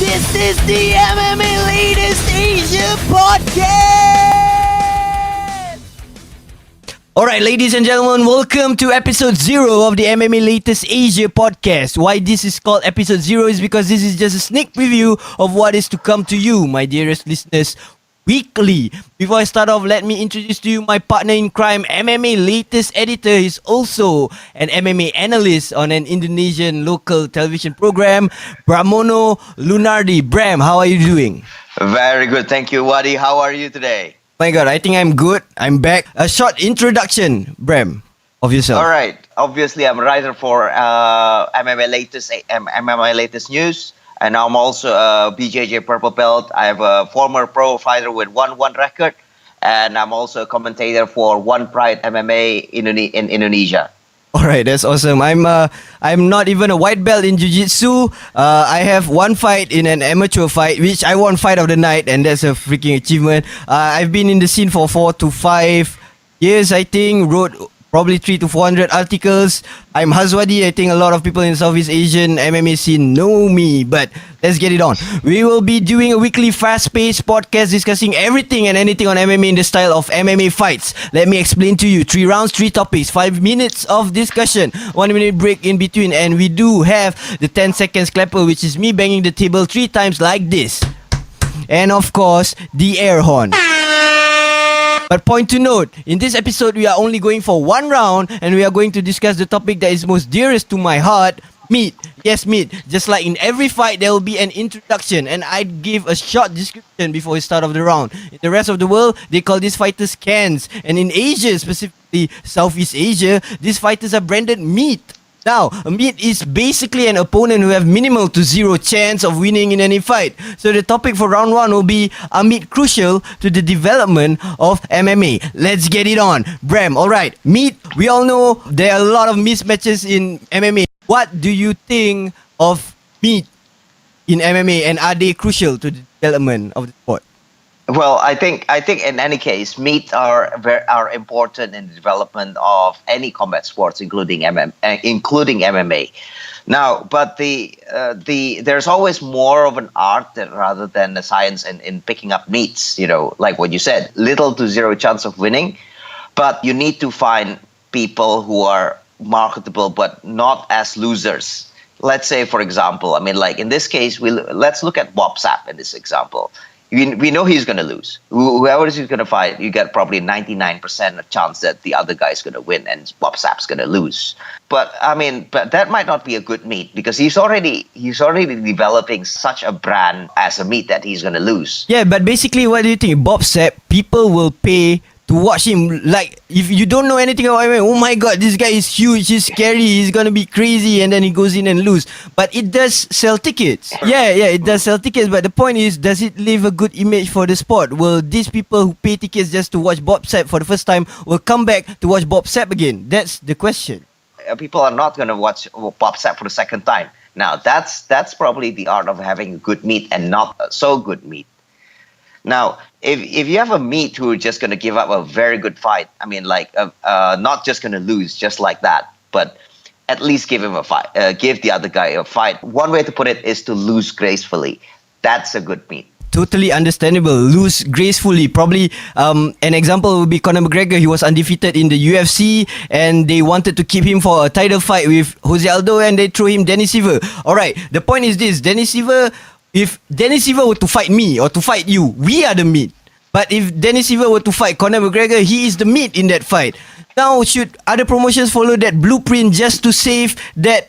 This is the MMA Latest Asia Podcast! Alright, ladies and gentlemen, welcome to episode 0 of the MMA Latest Asia Podcast. Why this is called episode 0 is because this is just a sneak preview of what is to come to you, my dearest listeners, weekly. Before I start off, let me introduce to you my partner in crime, MMA latest editor. He's also an MMA analyst on an Indonesian local television program, Bramono Lunardi. Bram, how are you doing? Very good, thank you, Wadi. How are you today? My God, I think I'm good. I'm back. A short introduction, Bram, of yourself. All right. Obviously, I'm a writer for MMA Latest News. And I'm also a BJJ Purple Belt. I have a former pro fighter with 1-1 record. And I'm also a commentator for One Pride MMA in Indonesia. Alright, that's awesome. I'm not even a white belt in Jiu-Jitsu. I have one fight in an amateur fight, which I won fight of the night, and that's a freaking achievement. I've been in the scene for 4 to 5 years, I think. Wrote probably 300 to 400 articles. I'm Hazwadi. I think a lot of people in Southeast Asian MMA scene know me, but let's get it on. We will be doing a weekly fast-paced podcast discussing everything and anything on MMA in the style of MMA fights. Let me explain to you. 3 rounds, 3 topics, 5 minutes of discussion, 1 minute break in between, and we do have the 10 seconds clapper, which is me banging the table 3 times like this. And of course, the air horn. But point to note, in this episode, we are only going for 1 round and we are going to discuss the topic that is most dearest to my heart, meat. Yes, meat. Just like in every fight, there will be an introduction and I'd give a short description before the start of the round. In the rest of the world, they call these fighters cans. And in Asia, specifically Southeast Asia, these fighters are branded meat. Now, a meat is basically an opponent who have minimal to 0 chance of winning in any fight. So the topic for round 1 will be, are meat crucial to the development of MMA? Let's get it on. Bram, alright, meat, we all know there are a lot of mismatches in MMA. What do you think of meat in MMA and are they crucial to the development of the sport? Well, I think in any case, meat are important in the development of any combat sports, including MMA. Now, but there's always more of an art rather than a science in picking up meats. You know, like what you said, little to 0 chance of winning, but you need to find people who are marketable but not as losers. Let's say, for example, I mean, like in this case, let's look at Bob Sapp in this example. We know he's going to lose. Whoever he's going to fight, you get probably 99% of chance that the other guy's going to win and Bob Sapp's going to lose. But I mean, but that might not be a good meat because he's already developing such a brand as a meat that he's going to lose. Yeah, but basically, what do you think? Bob Sapp, people will pay to watch him. Like, if you don't know anything about MMA, oh my God, this guy is huge, he's scary, he's gonna be crazy, and then he goes in and lose. But it does sell tickets. Yeah, it does sell tickets. But the point is, does it leave a good image for the sport? Will these people who pay tickets just to watch Bob Sapp for the first time will come back to watch Bob Sapp again? That's the question. People are not going to watch Bob Sapp for the second time. Now, that's probably the art of having good meat and not so good meat. Now, if you have a meat who are just going to give up a very good fight, I mean, like, not just going to lose just like that, but at least give him a fight, give the other guy a fight. One way to put it is to lose gracefully. That's a good meat. Totally understandable. Lose gracefully. Probably an example would be Conor McGregor. He was undefeated in the UFC and they wanted to keep him for a title fight with Jose Aldo and they threw him Dennis Silva. Alright, the point is this. If Dennis Silva were to fight me or to fight you, we are the meat. But if Dennis Silva were to fight Conor McGregor, he is the meat in that fight. Now, should other promotions follow that blueprint just to save that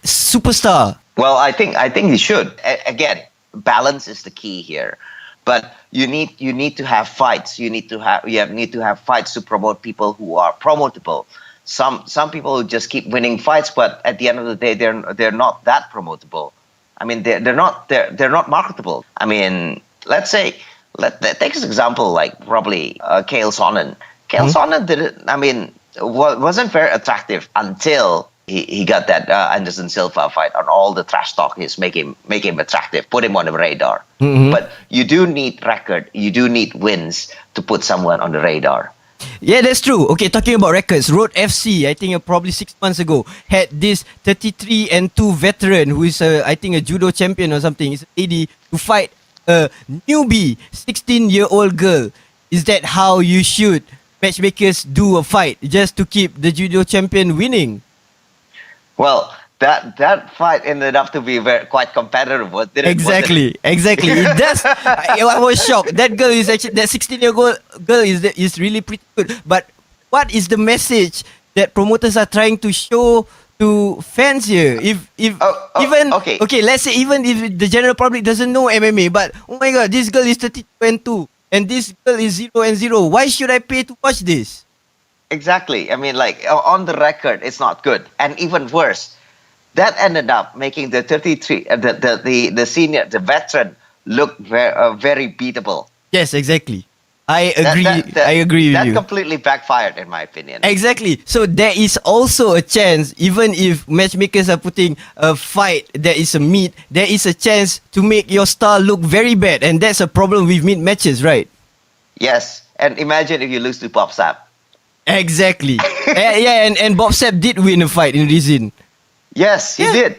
superstar? Well, I think they should. Again, balance is the key here. But you need to have fights. You need to have fights to promote people who are promotable. Some people who just keep winning fights, but at the end of the day, they're not that promotable. I mean, they're not marketable. I mean, let's say, take this example, like probably Chael Sonnen. Chael Sonnen wasn't very attractive until he got that Anderson Silva fight, and all the trash talk is make him attractive, put him on the radar. Mm-hmm. But you do need record, you do need wins to put someone on the radar. Yeah, that's true. Okay, talking about records, Road FC, I think probably 6 months ago, had this 33-2 veteran who is, I think, a judo champion or something. It's a lady to fight a newbie, 16-year-old girl. Is that how you should matchmakers do a fight just to keep the judo champion winning? Well, that fight ended up to be quite competitive, didn't it? Exactly. It does. I was shocked. That girl is actually, that 16-year-old girl is really pretty good. But what is the message that promoters are trying to show to fans here? Okay, let's say even if the general public doesn't know MMA, but oh my god, this girl is 32-2 and this girl is 0-0. Why should I pay to watch this? Exactly. I mean, like on the record, it's not good, and even worse, that ended up making the 33, the senior, the veteran, look very beatable. Yes, exactly. I agree. I agree with that you. That completely backfired, in my opinion. Exactly. So there is also a chance, even if matchmakers are putting a fight, there is a meet, there is a chance to make your star look very bad, and that's a problem with meet matches, right? Yes, and imagine if you lose to Bob Sapp. Exactly. and Bob Sapp did win a fight in Rizin. Yes, he did.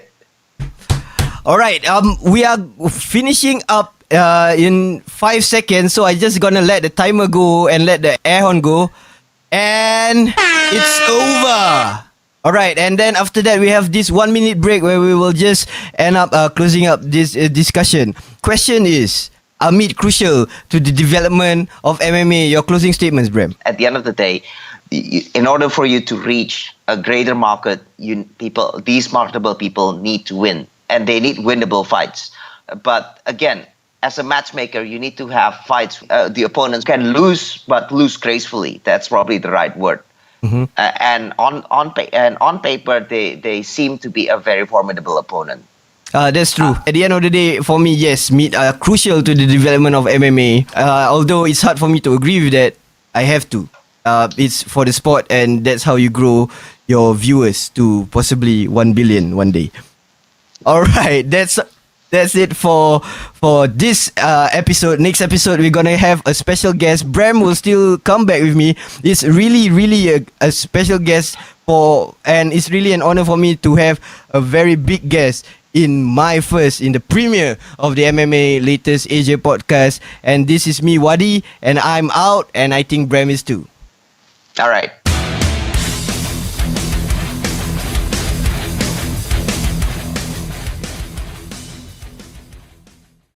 All right. We are finishing up in 5 seconds, so I just gonna let the timer go and let the air horn go, and it's over. All right, and then after that we have this 1 minute break where we will just end up closing up this discussion. Question is, are meet crucial to the development of MMA? Your closing statements, Bram. At the end of the day, in order for you to reach a greater market, these marketable people need to win, and they need winnable fights. But again, as a matchmaker, you need to have fights. The opponents can lose, but lose gracefully. That's probably the right word. Mm-hmm. And on paper, they seem to be a very formidable opponent. That's true. At the end of the day, for me, yes, meet are crucial to the development of MMA. Although it's hard for me to agree with that, I have to. It's for the sport, and that's how you grow your viewers to possibly 1 billion one day. All right, that's it for this episode. Next episode, we're gonna have a special guest. Bram will still come back with me. It's really a special guest and it's really an honor for me to have a very big guest in the premiere of the MMA Latest Asia Podcast. And this is me, Wadi, and I'm out, and I think Bram is too. All right.